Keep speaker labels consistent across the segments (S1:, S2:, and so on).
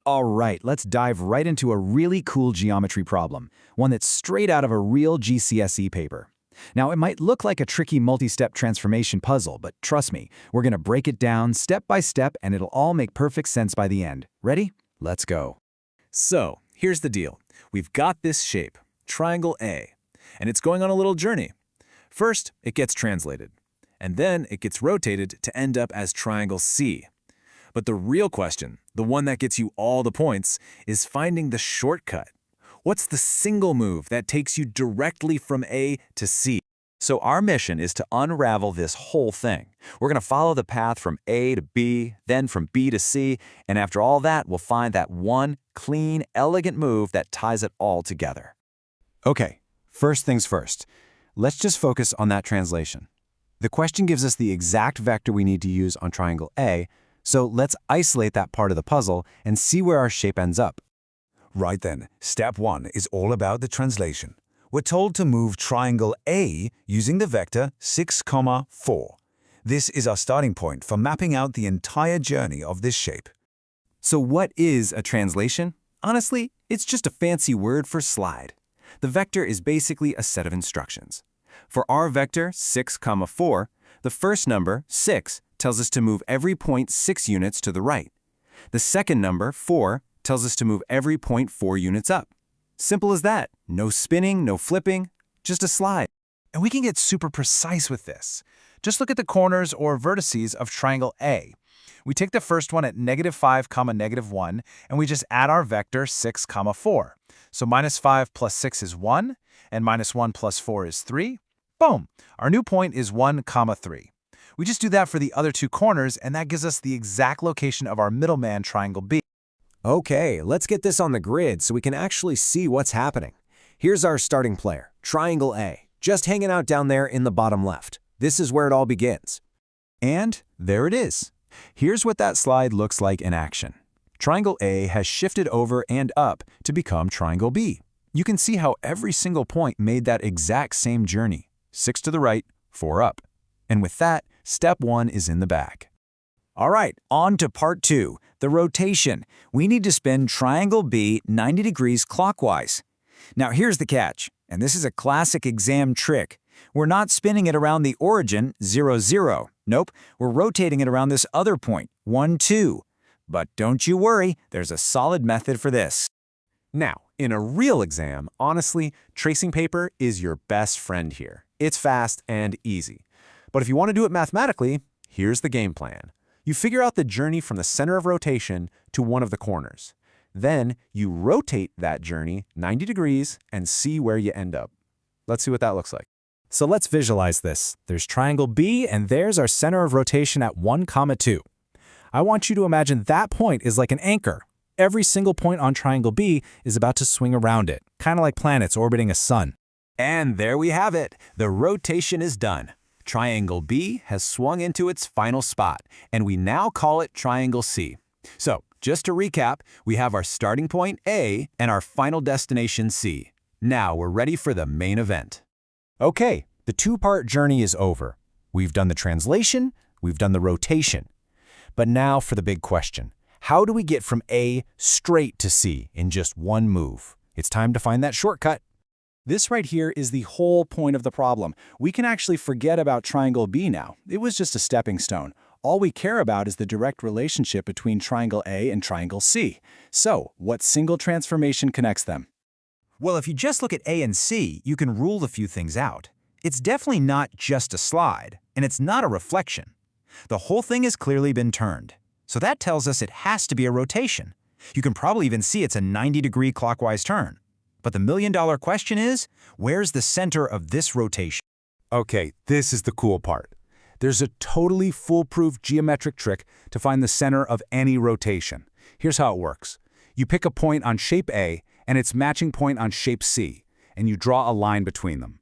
S1: All right, let's dive right into a really cool geometry problem, one that's straight out of a real GCSE paper. Now, it might look like a tricky multi-step transformation puzzle, but trust me, we're going to break it down step by step and it'll all make perfect sense by the end. Ready? Let's go.
S2: So, here's the deal. We've got this shape, triangle A, and it's going on a little journey. First, it gets translated, and then it gets rotated to end up as triangle C. But the real question, the one that gets you all the points, is finding the shortcut. What's the single move that takes you directly from A to C?
S1: So our mission is to unravel this whole thing. We're going to follow the path from A to B, then from B to C, and after all that, we'll find that one clean, elegant move that ties it all together. Okay, first things first. Let's just focus on that translation. The question gives us the exact vector we need to use on triangle A, so let's isolate that part of the puzzle and see where our shape ends up.
S3: Right then, step 1 is all about the translation. We're told to move triangle A using the vector 6, 4. This is our starting point for mapping out the entire journey of this shape.
S1: So what is a translation? Honestly, it's just a fancy word for slide. The vector is basically a set of instructions. For our vector 6, 4, the first number, 6, tells us to move every point 6 units to the right. The second number, 4, tells us to move every point 4 units up. Simple as that. No spinning, no flipping, just a slide.
S4: And we can get super precise with this. Just look at the corners or vertices of triangle A. We take the first one at -5, -1, and we just add our vector 6, 4. So -5 plus 6 is 1, and -1 plus 4 is 3. Boom! Our new point is 1, 3. We just do that for the other two corners, and that gives us the exact location of our middleman triangle B.
S5: Okay, let's get this on the grid so we can actually see what's happening. Here's our starting player, triangle A, just hanging out down there in the bottom left. This is where it all begins.
S1: And there it is. Here's what that slide looks like in action. Triangle A has shifted over and up to become triangle B. You can see how every single point made that exact same journey. 6 to the right, 4 up. And with that, step 1 is in the bag. All right, on to part 2, the rotation. We need to spin triangle B 90 degrees clockwise. Now here's the catch, and this is a classic exam trick. We're not spinning it around the origin, 0, 0. Nope, we're rotating it around this other point, 1, 2. But don't you worry, there's a solid method for this.
S2: Now, in a real exam, honestly, tracing paper is your best friend here. It's fast and easy. But if you want to do it mathematically, here's the game plan. You figure out the journey from the center of rotation to one of the corners. Then you rotate that journey 90 degrees and see where you end up. Let's see what that looks like.
S4: So let's visualize this. There's triangle B, and there's our center of rotation at 1, 2. I want you to imagine that point is like an anchor. Every single point on triangle B is about to swing around it, kind of like planets orbiting a sun.
S1: And there we have it. The rotation is done. Triangle B has swung into its final spot, and we now call it triangle C. So, just to recap, we have our starting point A and our final destination C. Now we're ready for the main event.
S4: Okay, the two-part journey is over. We've done the translation, we've done the rotation. But now for the big question. How do we get from A straight to C in just one move? It's time to find that shortcut. This right here is the whole point of the problem. We can actually forget about triangle B now. It was just a stepping stone. All we care about is the direct relationship between triangle A and triangle C. So, what single transformation connects them?
S1: Well, if you just look at A and C, you can rule a few things out. It's definitely not just a slide, and it's not a reflection. The whole thing has clearly been turned. So that tells us it has to be a rotation. You can probably even see it's a 90-degree clockwise turn. But the million-dollar question is, where's the center of this rotation?
S4: Okay, this is the cool part. There's a totally foolproof geometric trick to find the center of any rotation. Here's how it works. You pick a point on shape A and its matching point on shape C, and you draw a line between them.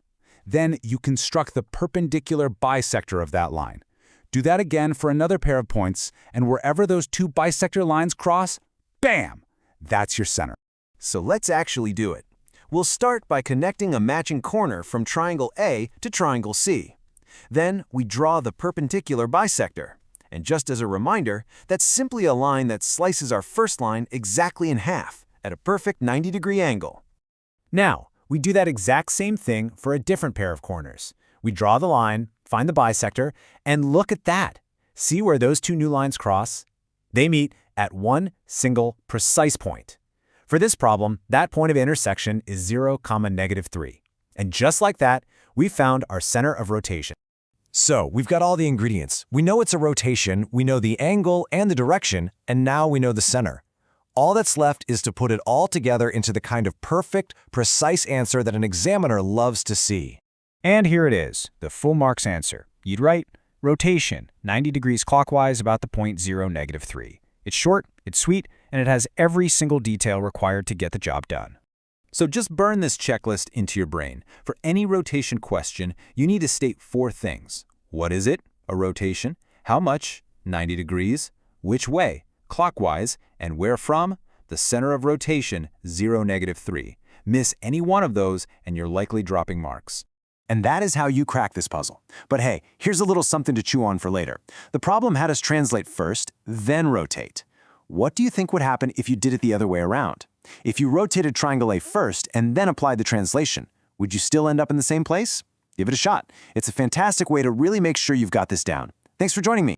S4: Then you construct the perpendicular bisector of that line. Do that again for another pair of points, and wherever those two bisector lines cross, bam! That's your center.
S5: So let's actually do it. We'll start by connecting a matching corner from triangle A to triangle C. Then we draw the perpendicular bisector. And just as a reminder, that's simply a line that slices our first line exactly in half, at a perfect 90-degree angle.
S4: Now, we do that exact same thing for a different pair of corners. We draw the line, find the bisector, and look at that. See where those two new lines cross? They meet at one single precise point. For this problem, that point of intersection is 0, -3. And just like that, we found our center of rotation.
S5: So, we've got all the ingredients. We know it's a rotation, we know the angle and the direction, and now we know the center. All that's left is to put it all together into the kind of perfect, precise answer that an examiner loves to see.
S1: And here it is, the full marks answer. You'd write, rotation, 90 degrees clockwise about the point 0, -3. It's short, it's sweet, and it has every single detail required to get the job done. So just burn this checklist into your brain. For any rotation question, you need to state 4 things. What is it? A rotation. How much? 90 degrees. Which way? Clockwise. And where from? The center of rotation, 0, -3. Miss any one of those, and you're likely dropping marks.
S5: And that is how you crack this puzzle. But hey, here's a little something to chew on for later. The problem had us translate first, then rotate. What do you think would happen if you did it the other way around? If you rotated triangle A first and then applied the translation, would you still end up in the same place? Give it a shot. It's a fantastic way to really make sure you've got this down. Thanks for joining me.